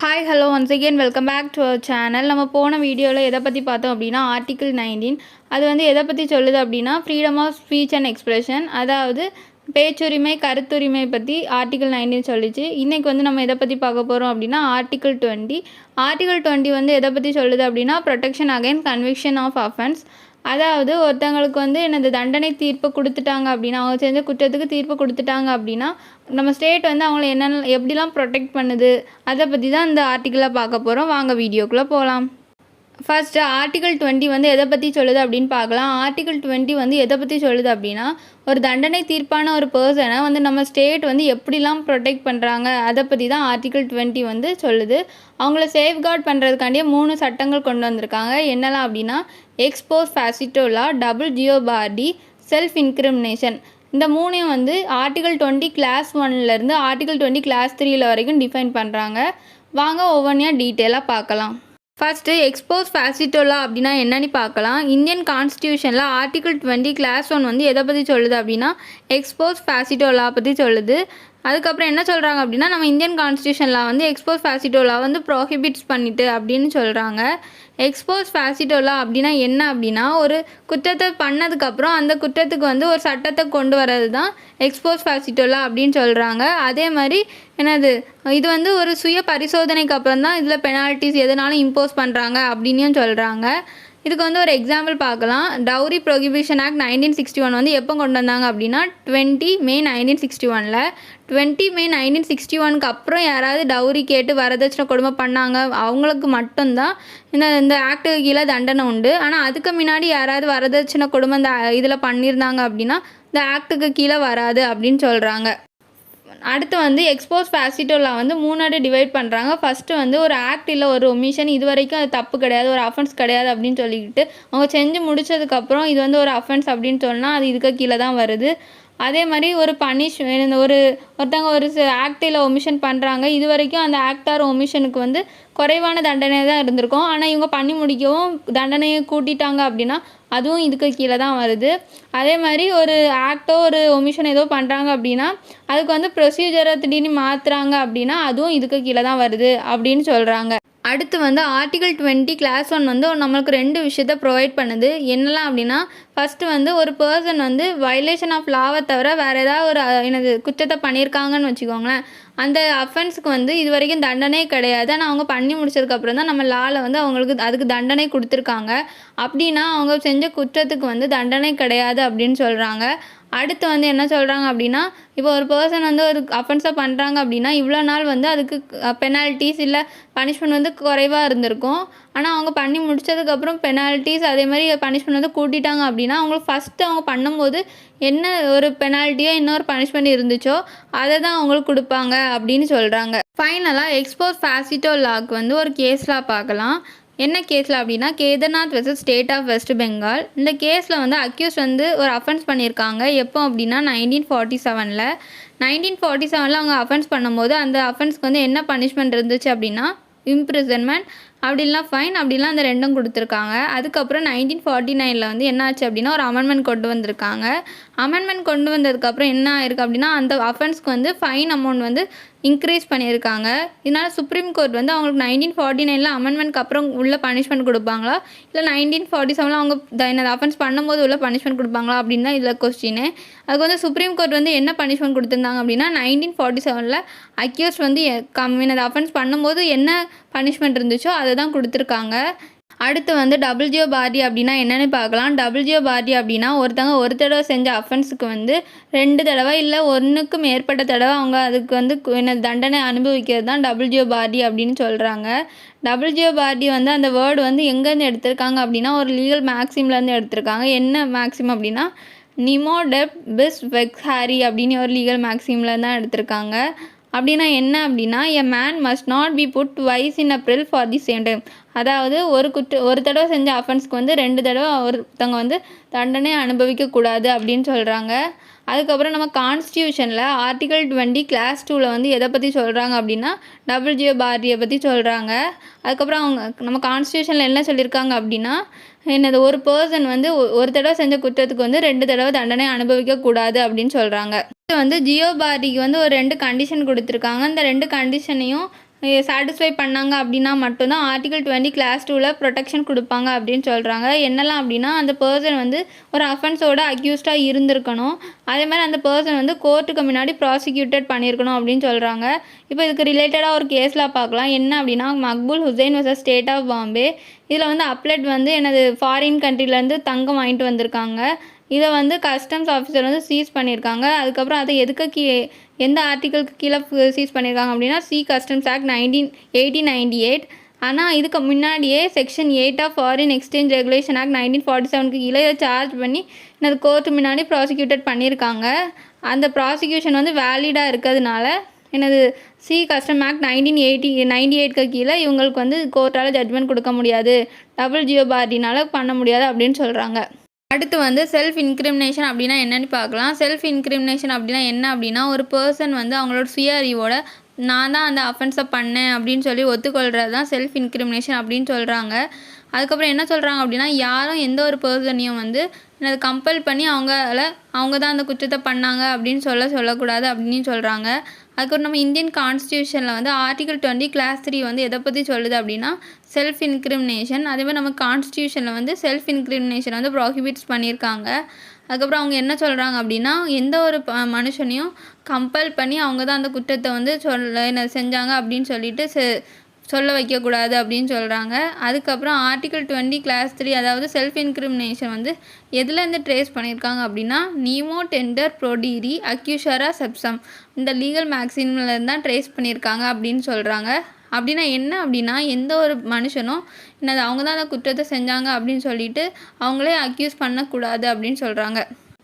Hi hello once again welcome back to our channel. நம்ம போன வீடியோவில் எதை பற்றி பார்த்தோம் அப்படின்னா ஆர்டிகிள் 19. அது வந்து எதை பற்றி சொல்லுது அப்படின்னா freedom of speech and expression, அதாவது பேச்சுரிமை கருத்துரிமை பற்றி ஆர்டிகிள் 19 சொல்லிச்சு. இன்றைக்கி வந்து நம்ம எதை பற்றி பார்க்க போகிறோம் அப்படின்னா ஆர்டிகிள் 20. ஆர்டிகிள் 20 வந்து எதை பற்றி சொல்லுது அப்படின்னா protection against conviction of offence. அதாவது ஒருத்தவங்களுக்கு வந்து என்னது தண்டனை தீர்ப்பு கொடுத்துட்டாங்க அப்படின்னா, அவங்க செஞ்ச குற்றத்துக்கு தீர்ப்பு கொடுத்துட்டாங்க அப்படின்னா நம்ம ஸ்டேட் வந்து அவங்கள என்னென்ன எப்படிலாம் ப்ரொடெக்ட் பண்ணுது அதை பற்றி தான் இந்த ஆர்டிக்கிளில் பார்க்க போகிறோம். வாங்க வீடியோக்குள்ளே போகலாம். ஃபர்ஸ்ட்டு ஆர்டிகிள் 20 வந்து எதை பற்றி சொல்லுது அப்படின்னு பார்க்கலாம். ஆர்டிகிள் 20 வந்து எதை பற்றி சொல்லுது அப்படின்னா, ஒரு தண்டனை தீர்ப்பான ஒரு பர்சனை வந்து நம்ம ஸ்டேட் வந்து எப்படிலாம் ப்ரொடெக்ட் பண்ணுறாங்க அதை பற்றி தான் ஆர்டிகிள் 20 வந்து சொல்லுது. அவங்கள சேஃப்கார்ட் பண்ணுறதுக்காண்டியே 3 சட்டங்கள் கொண்டு வந்திருக்காங்க. என்னெல்லாம் அப்படின்னா எக்ஸ் போஸ்ட் ஃபேசிட்டோ லா, டபுள் ஜியோபார்டி, செல்ஃப் இன்கிரிமினேஷன். இந்த மூணையும் வந்து ஆர்டிகிள் 20 கிளாஸ் 1லேருந்து ஆர்டிகிள் 20 கிளாஸ் 3 வரைக்கும் டிஃபைன் பண்ணுறாங்க. வாங்க ஒவ்வொன்றையாக டீட்டெயிலாக பார்க்கலாம். ஃபர்ஸ்ட்டு எக்ஸ்போஸ் ஃபேசிட்டோ லா அப்படின்னா என்னன்னு பார்க்கலாம். இந்தியன் கான்ஸ்டியூஷனில் ஆர்டிகிள் 20 கிளாஸ் 1 வந்து எதை பற்றி சொல்லுது அப்படின்னா எக்ஸ்போஸ் ஃபேசிட்டோ லா பற்றி சொல்லுது. அதுக்கப்புறம் என்ன சொல்கிறாங்க அப்படின்னா நம்ம இந்தியன் கான்ஸ்டியூஷனில் வந்து எக்ஸ்போஸ் ஃபேசிட்டோ லா வந்து ப்ரோஹிபிட்ஸ் பண்ணிட்டு அப்படின்னு சொல்கிறாங்க. எக்ஸ்போஸ் ஃபேசிட்டோ லா அப்படின்னா என்ன அப்படின்னா ஒரு குற்றத்தை பண்ணதுக்கப்புறம் அந்த குற்றத்துக்கு வந்து ஒரு சட்டத்தை கொண்டு வர்றது தான் எக்ஸ்போஸ் ஃபேசிட்டோ லா அப்படின்னு சொல்கிறாங்க. அதே மாதிரி என்னது இது வந்து ஒரு சுய பரிசோதனைக்கு அப்புறம் தான் இதில் பெனால்ட்டிஸ் எதனாலும் இம்போஸ் பண்ணுறாங்க அப்படின்னும் சொல்கிறாங்க. இதுக்கு வந்து ஒரு எக்ஸாம்பிள் பார்க்கலாம். டவுரி ப்ரொஹிபிஷன் ஆக்ட் 1961 வந்து எப்போ கொண்டு வந்தாங்க அப்படின்னா 20 மே 1961. 20 மே 1961க்கு அப்புறம் யாராவது டவுரி கேட்டு வரதட்சணை கொடுமை பண்ணாங்க அவங்களுக்கு மட்டும்தான் இந்த ஆக்டுக்கு கீழே தண்டனை உண்டு. ஆனால் அதுக்கு முன்னாடி யாராவது வரதட்சணை கொடுமை இந்த இதில் பண்ணியிருந்தாங்க அப்படின்னா இந்த ஆக்டுக்கு கீழே வராது அப்படின்னு சொல்கிறாங்க. அடுத்து வந்து எக்ஸ்போஸ் ஃபேசிட்டோ லா வந்து 3 டிவைட் பண்ணுறாங்க. ஃபஸ்ட்டு வந்து ஒரு ஆக்ட் இல்லை ஒரு ஒமிஷன், இது வரைக்கும் அது தப்பு கிடையாது, ஒரு அஃபென்ஸ் கிடையாது அப்படின்னு சொல்லிக்கிட்டு அவங்க செஞ்சு முடித்ததுக்கப்புறம் இது வந்து ஒரு அஃபென்ஸ் அப்படின்னு சொன்னால் அது இதுக்கு கீழே தான் வருது. அதே மாதிரி ஒரு ஒருத்தவங்க ஒரு ஆக்ட் இல்லை ஒமிஷன் பண்ணுறாங்க, இது வரைக்கும் அந்த ஆக்ட் ஆர் ஒமிஷனுக்கு வந்து குறைவான தண்டனை தான் இருந்திருக்கும். ஆனால் இவங்க பண்ணி முடிக்கவும் தண்டனையை கூட்டிட்டாங்க அப்படின்னா அதுவும் இதுக்கு கீழே தான் வருது. அதே மாதிரி ஒரு ஆக்டோ ஒரு ஒமிஷன் ஏதோ பண்ணுறாங்க அப்படின்னா அதுக்கு வந்து ப்ரொசீஜரை திடீர்னு மாற்றுறாங்க அப்படின்னா அதுவும் இதுக்கு கீழே தான் வருது அப்படின்னு சொல்கிறாங்க. அடுத்து வந்து ஆர்டிகிள் 20 கிளாஸ் 1 வந்து நம்மளுக்கு 2 விஷயத்த ப்ரொவைட் பண்ணுது. என்னெல்லாம் அப்படின்னா ஃபஸ்ட்டு வந்து ஒரு பர்சன் வந்து வயலேஷன் ஆஃப் லாவை தவிர வேறு ஏதாவது ஒரு குற்றத்தை பண்ணியிருக்காங்கன்னு வச்சுக்கோங்களேன், அந்த அஃபென்ஸுக்கு வந்து இது வரைக்கும் தண்டனை கிடையாது. ஆனால் அவங்க பண்ணி முடிச்சதுக்கப்புறம் தான் நம்ம லாவில் வந்து அவங்களுக்கு அதுக்கு தண்டனை கொடுத்துருக்காங்க. அப்படின்னா அவங்க செஞ்ச குற்றத்துக்கு வந்து தண்டனை கிடையாது அப்படின்னு சொல்கிறாங்க. அடுத்து வந்து என்ன சொல்கிறாங்க அப்படின்னா இப்போ ஒரு பர்சன் வந்து ஒரு அஃபென்ஸாக பண்ணுறாங்க அப்படின்னா இவ்வளோ நாள் வந்து அதுக்கு பெனால்ட்டிஸ் இல்லை பனிஷ்மெண்ட் வந்து குறைவாக இருந்திருக்கும். ஆனால் அவங்க பண்ணி முடித்ததுக்கப்புறம் பெனால்ட்டிஸ் அதே மாதிரி பனிஷ்மெண்ட் வந்து கூட்டிட்டாங்க அப்படின்னா அவங்களுக்கு ஃபஸ்ட்டு அவங்க பண்ணும்போது என்ன ஒரு பெனால்ட்டியோ இன்னொரு பனிஷ்மெண்ட் இருந்துச்சோ அதை தான் அவங்களுக்கு கொடுப்பாங்க அப்படின்னு சொல்கிறாங்க. ஃபைனலாக எக்ஸ்போஸ் ஃபேசிட்டோ லாக்கு வந்து ஒரு கேஸ்லாம் பார்க்கலாம். என்ன கேஸில் அப்படின்னா Kedarnath versus State of West Bengal. இந்த கேஸில் வந்து அக்யூஸ் வந்து ஒரு அஃபென்ஸ் பண்ணியிருக்காங்க. எப்போ அப்படின்னா 1947. 1947 அவங்க அஃபென்ஸ் பண்ணும்போது அந்த அஃபென்ஸ்க்கு வந்து என்ன பனிஷ்மெண்ட் இருந்துச்சு அப்படின்னா இம்ப்ரிசன்மெண்ட், அப்படிலாம் ஃபைன், அப்படிலாம் அந்த 2ம் கொடுத்துருக்காங்க. அதுக்கப்புறம் 1949 வந்து என்ன ஆச்சு அப்படின்னா ஒரு அமெண்ட்மெண்ட் கொண்டு வந்திருக்காங்க. அமெண்ட்மெண்ட் கொண்டு வந்ததுக்கப்புறம் என்ன ஆயிருக்கு அப்படின்னா அந்த அஃபென்ஸ்க்கு வந்து ஃபைன் அமௌண்ட் வந்து இன்க்ரீஸ் பண்ணியிருக்காங்க. இதனால் சுப்ரீம் கோர்ட் வந்து அவங்களுக்கு 1949 அமெண்ட்மெண்ட்க்கு அப்புறம் உள்ள பனிஷ்மெண்ட் கொடுப்பாங்களா இல்லை 1947 அவங்க அஃபென்ஸ் பண்ணும்போது உள்ள பனிஷ்மெண்ட் கொடுப்பாங்களா அப்படின்னு தான் இதில் கொஸ்டினு. அதுக்கு வந்து சுப்ரீம் கோர்ட் வந்து என்ன பனிஷ்மெண்ட் கொடுத்துருந்தாங்க அப்படின்னா 1947 அக்யூஸ் வந்து அஃபென்ஸ் பண்ணும்போது என்ன பனிஷ்மெண்ட் இருந்துச்சோ அதை தான் கொடுத்துருக்காங்க. அடுத்து வந்து டபுள் ஜியோபார்டி அப்படின்னா என்னென்னு பார்க்கலாம். டபுள் ஜியோபார்டி அப்படின்னா ஒருத்தவங்க ஒரு தடவை செஞ்ச அஃபென்ஸுக்கு வந்து 2 தடவை இல்லை 1க்கு மேற்பட்ட தடவை அவங்க அதுக்கு வந்து தண்டனை அனுபவிக்கிறது தான் டபுள் ஜியோபார்டி அப்படின்னு சொல்கிறாங்க. டபுள் ஜியோபார்டி வந்து அந்த வேர்டு வந்து எங்கேருந்து எடுத்திருக்காங்க அப்படின்னா ஒரு லீகல் மேக்ஸிம்லேருந்து எடுத்திருக்காங்க. என்ன மேக்ஸிம் அப்படின்னா நிமோ டெப் பிஸ் வெக்ஸ் ஹாரி அப்படின்னு ஒரு லீகல் மேக்ஸிமில் தான் எடுத்திருக்காங்க. அப்படின்னா என்ன அப்படின்னா a man must not be put twice in a peril for the same time. அதாவது ஒரு தடவை செஞ்ச அஃபென்ஸ்க்கு வந்து 2 தடவை ஒருத்தவங்க வந்து தண்டனை அனுபவிக்கக்கூடாது அப்படின்னு சொல்கிறாங்க. அதுக்கப்புறம் நம்ம கான்ஸ்டியூஷனில் ஆர்டிகிள் 20 கிளாஸ் 2 வந்து எதை பற்றி சொல்கிறாங்க அப்படின்னா டபுள் ஜியோபார்டியை பற்றி சொல்கிறாங்க. அதுக்கப்புறம் நம்ம கான்ஸ்டியூஷனில் என்ன சொல்லியிருக்காங்க அப்படின்னா ஒரு பர்சன் வந்து ஒரு தடவை செஞ்ச குற்றத்துக்கு வந்து 2 தடவை தண்டனை அனுபவிக்கக்கூடாது அப்படின்னு சொல்கிறாங்க. இது வந்து ஜியோபார்டிக்கு வந்து ஒரு 2 கண்டிஷன் கொடுத்துருக்காங்க. இந்த 2 கண்டிஷனையும் சாட்டிஸ்ஃபை பண்ணாங்க அப்படின்னா மட்டும்தான் ஆர்டிகல் 20 கிளாஸ் 2ல் ப்ரொடெக்ஷன் கொடுப்பாங்க அப்படின்னு சொல்கிறாங்க. என்னெல்லாம் அப்படின்னா, அந்த பர்சன் வந்து ஒரு அஃபென்ஸோட அக்யூஸ்டாக இருந்திருக்கணும். அதே மாதிரி அந்த பர்சன் வந்து கோர்ட்டுக்கு முன்னாடி ப்ராசிக்யூட்டட் பண்ணியிருக்கணும் அப்படின்னு சொல்கிறாங்க. இப்போ இதுக்கு ரிலேட்டடாக ஒரு கேஸில் பார்க்கலாம். என்ன அப்படின்னா, Maqbool Hussain versus State of Bombay. இதில் வந்து அப்லெட் வந்து எனது ஃபாரின் கண்ட்ரிலேருந்து தங்கம் வாங்கிட்டு வந்திருக்காங்க. இதை வந்து கஸ்டம்ஸ் ஆஃபீஸர் வந்து சீஸ் பண்ணியிருக்காங்க. அதுக்கப்புறம் அதை எதுக்கு எந்த ஆர்டிக்கலுக்கு கீழே சீஸ் பண்ணியிருக்காங்க அப்படின்னா, கஸ்டம்ஸ் ஆக்ட் 1898. ஆனால் இதுக்கு முன்னாடியே section 8 of foreign exchange regulation act 1947க்கு கீழே இதை சார்ஜ் பண்ணி எனது கோர்ட்டு முன்னாடி ப்ராசிக்யூட்டட் பண்ணியிருக்காங்க. அந்த ப்ராசிக்யூஷன் வந்து வேலிடாக இருக்கிறதுனால எனது கஸ்டம் ஆக்ட் 1998க்கு கீழே இவங்களுக்கு வந்து கோர்ட்டால் ஜட்மெண்ட் கொடுக்க முடியாது, WGOBRDனால் பண்ண முடியாது அப்படின்னு சொல்கிறாங்க. அடுத்து வந்து செல்ஃப் இன்க்ரிமினேஷன் அப்படின்னா என்னென்னு பார்க்கலாம். செல்ஃப் இன்க்ரிமினேஷன் அப்படின்னா என்ன அப்படின்னா, ஒரு பர்சன் வந்து அவங்களோட சுய அறிவோட நான் தான் அந்த அஃபென்ஸை பண்ணேன் அப்படின்னு சொல்லி ஒத்துக்கொள்கிறது தான் செல்ஃப் இன்க்ரிமினேஷன் அப்படின்னு சொல்கிறாங்க. அதுக்கப்புறம் என்ன சொல்கிறாங்க அப்படின்னா, யாரும் எந்த ஒரு பர்சனையும் வந்து அதை கம்பல் பண்ணி அவங்க தான் அந்த குற்றத்தை பண்ணாங்க அப்படின்னு சொல்லக்கூடாது அப்படின்னு சொல்கிறாங்க. அதுக்கப்புறம் நம்ம இந்தியன் கான்ஸ்டியூஷனில் வந்து ஆர்டிகல் 20 கிளாஸ் 3 வந்து எதை பற்றி சொல்லுது அப்படின்னா, செல்ஃப் இன்க்ரிமினேஷன். அதேமாதிரி நம்ம கான்ஸ்டியூஷனில் வந்து செல்ஃப் இன்க்ரிமினேஷன் வந்து ப்ராஹிபிட்ஸ் பண்ணியிருக்காங்க. அதுக்கப்புறம் அவங்க என்ன சொல்கிறாங்க அப்படின்னா, எந்த ஒரு மனுஷனையும் கம்பல் பண்ணி அவங்க தான் அந்த குற்றத்தை வந்து செஞ்சாங்க அப்படின்னு சொல்லிட்டு சொல்ல வைக்கக்கூடாது அப்படின்னு சொல்கிறாங்க. அதுக்கப்புறம் ஆர்டிகல் 20 கிளாஸ் 3 அதாவது செல்ஃப் இன்க்ரிமினேஷன் வந்து எதுலேருந்து ட்ரேஸ் பண்ணியிருக்காங்க அப்படின்னா, நீமோ டெண்டர் ப்ரோடீரி அக்யூஷரா செப்சம் இந்த லீகல் மேக்ஸிமிலேருந்து தான் ட்ரேஸ் பண்ணியிருக்காங்க அப்படின்னு சொல்கிறாங்க. அப்படின்னா என்ன அப்படின்னா, எந்த ஒரு மனுஷனும் அவங்க தான் அந்த குற்றத்தை செஞ்சாங்க அப்படின்னு சொல்லிட்டு அவங்களே அக்யூஸ் பண்ணக்கூடாது அப்படின்னு சொல்கிறாங்க.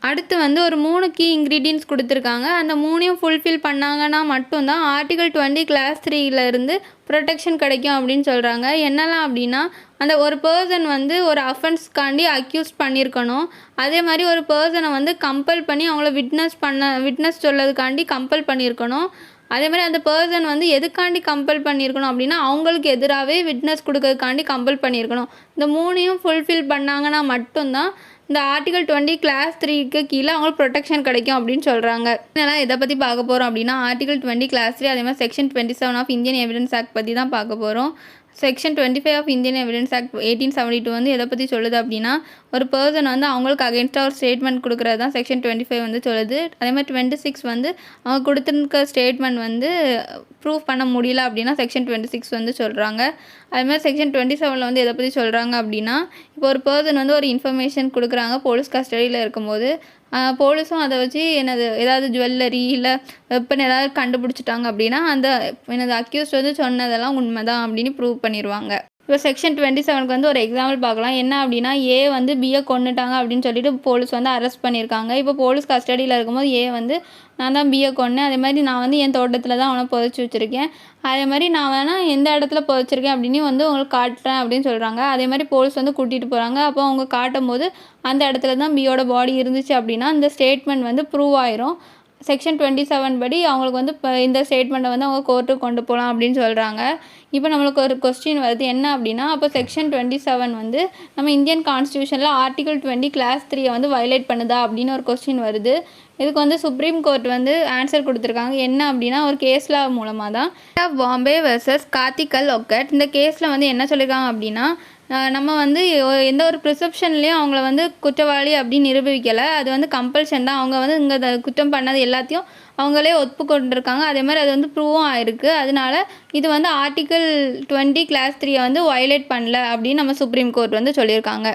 அடுத்து வந்து ஒரு 3 கீ இன்க்ரீடியன்ட்ஸ் கொடுத்துருக்காங்க. அந்த 3ஐயும் ஃபுல்ஃபில் பண்ணாங்கன்னா மட்டும்தான் ஆர்டிகல் 20 கிளாஸ் 3லேருந்து ப்ரொடெக்ஷன் கிடைக்கும் அப்படின்னு சொல்கிறாங்க. என்னெல்லாம் அப்படின்னா, அந்த ஒரு பர்சன் வந்து ஒரு அஃபென்ஸ்க்காண்டி அக்யூஸ் பண்ணியிருக்கணும். அதே மாதிரி ஒரு பர்சனை வந்து கம்பல் பண்ணி அவங்கள விட்னஸ் சொல்லதுக்காண்டி கம்பல் பண்ணியிருக்கணும். அதே மாதிரி அந்த பர்சன் வந்து எதுக்காண்டி கம்பல் பண்ணியிருக்கணும் அப்படின்னா, அவங்களுக்கு எதிராகவே விட்னஸ் கொடுக்கறதுக்காண்டி கம்பல் பண்ணியிருக்கணும். இந்த 3ஐயும் ஃபுல்ஃபில் பண்ணாங்கன்னா மட்டும்தான் இந்த ஆர்டிகல் 20 கிளாஸ் 3க்கு கீழே அவங்களுக்கு ப்ரொடெக்ஷன் கிடைக்கும் அப்படின்னு சொல்கிறாங்க. இதெல்லாம் எதை பற்றி பார்க்க போகிறோம் அப்படின்னா, ஆர்டிகல் 20 கிளாஸ் 3 அதே மாதிரி section 27 of Indian Evidence Act பற்றி தான் பார்க்க போகிறோம். Section 25 of Indian Evidence Act 1872 வந்து எதை பற்றி சொல்லுது அப்படின்னா, ஒரு பர்சன் வந்து அவங்களுக்கு அகேன்ஸ்டாக ஒரு ஸ்டேட்மெண்ட் கொடுக்குறது தான் செக்ஷன் 25 வந்து சொல்லுது. அதே மாதிரி 26 வந்து அவங்க கொடுத்துருக்க ஸ்டேட்மெண்ட் வந்து ப்ரூவ் பண்ண முடியல அப்படின்னா செக்ஷன் 26 வந்து சொல்கிறாங்க. அதே மாதிரி செக்ஷன் 27 வந்து எதை பற்றி சொல்கிறாங்க அப்படின்னா, இப்போ ஒரு பர்சன் வந்து ஒரு இன்ஃபர்மேஷன் கொடுக்குறாங்க போலீஸ் கஸ்டடியில் இருக்கும்போது, போலீஸும் அதை வச்சு ஏதாவது ஜுவல்லரி இல்லை வெப்பன் ஏதாவது கண்டுபிடிச்சிட்டாங்க அப்படின்னா எனது அக்யூஸ்ட் வந்து சொன்னதெல்லாம் உண்மை தான் அப்படின்னு ப்ரூவ் பண்ணிடுவாங்க. இப்போ செக்ஷன் 27க்கு வந்து ஒரு எக்ஸாம்பிள் பார்க்கலாம். என்ன அப்படின்னா, ஏ வந்து பியை கொன்னுட்டாங்க அப்படின்னு சொல்லிட்டு போலீஸ் வந்து அரெஸ்ட் பண்ணியிருக்காங்க. இப்போ போலீஸ் கஸ்டடியில் இருக்கும்போது ஏ வந்து நான் தான் பியை கொன்னேன், அதே மாதிரி நான் வந்து என் தோட்டத்தில் தான் அவனை புதைச்சி வச்சுருக்கேன், அதே மாதிரி நான் வேணால் எந்த இடத்துல புதைச்சிருக்கேன் அப்படின்னு வந்து உங்களுக்கு காட்டுறேன் அப்படின்னு சொல்கிறாங்க. அதே மாதிரி போலீஸ் வந்து கூட்டிகிட்டு போகிறாங்க. அப்போ அவங்க காட்டும் போது அந்த இடத்துல தான் பியோட பாடி இருந்துச்சு அப்படின்னா இந்த ஸ்டேட்மெண்ட் வந்து ப்ரூவ் ஆயிரும். செக்ஷன் 27 படி அவங்களுக்கு வந்து இப்போ இந்த ஸ்டேட்மெண்ட்டை வந்து அவங்க கோர்ட்டுக்கு கொண்டு போகலாம் அப்படின்னு சொல்கிறாங்க. இப்போ நம்மளுக்கு ஒரு கொஸ்டின் வருது என்ன அப்படின்னா, அப்போ செக்ஷன் 27 வந்து நம்ம இந்தியன் கான்ஸ்டியூஷனில் ஆர்டிகல் 20 கிளாஸ் 3 வந்து வயலேட் பண்ணுதா அப்படின்னு ஒரு கொஸ்டின் வருது. இதுக்கு வந்து சுப்ரீம் கோர்ட் வந்து ஆன்சர் கொடுத்துருக்காங்க. என்ன அப்படின்னா, ஒரு கேஸில் மூலமாக தான் ஆஃப் பாம்பே வர்சஸ் கார்த்திகல் ஒக்கட். இந்த கேஸில் வந்து என்ன சொல்லியிருக்காங்க அப்படின்னா, நம்ம வந்து எந்த ஒரு ப்ரிசெப்ஷன்லேயும் அவங்கள வந்து குற்றவாளி அப்படின்னு நிரூபிக்கலை, அது வந்து கம்பல்ஷன் தான். அவங்க வந்து இங்கே குற்றம் பண்ணது எல்லாத்தையும் அவங்களே ஒப்புக்கொண்டிருக்காங்க. அதே மாதிரி அது வந்து ப்ரூவும் ஆயிருக்கு. அதனால இது வந்து ஆர்டிகல் 20 கிளாஸ் 3 வந்து வயலேட் பண்ணல அப்படின்னு நம்ம சுப்ரீம் கோர்ட் வந்து சொல்லியிருக்காங்க.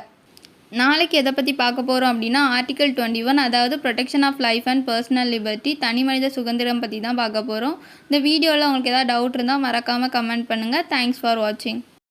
நாளைக்கு எதை பற்றி பார்க்க போகிறோம் அப்படின்னா, ஆர்டிகல் 21 அதாவது protection of life and personal liberty தனி மனித சுதந்திரம் பற்றி தான் பார்க்க போகிறோம். இந்த வீடியோவில் உங்களுக்கு ஏதாவது டவுட் இருந்தால் மறக்காமல் கமெண்ட் பண்ணுங்கள். தேங்க்ஸ் ஃபார் வாட்சிங்.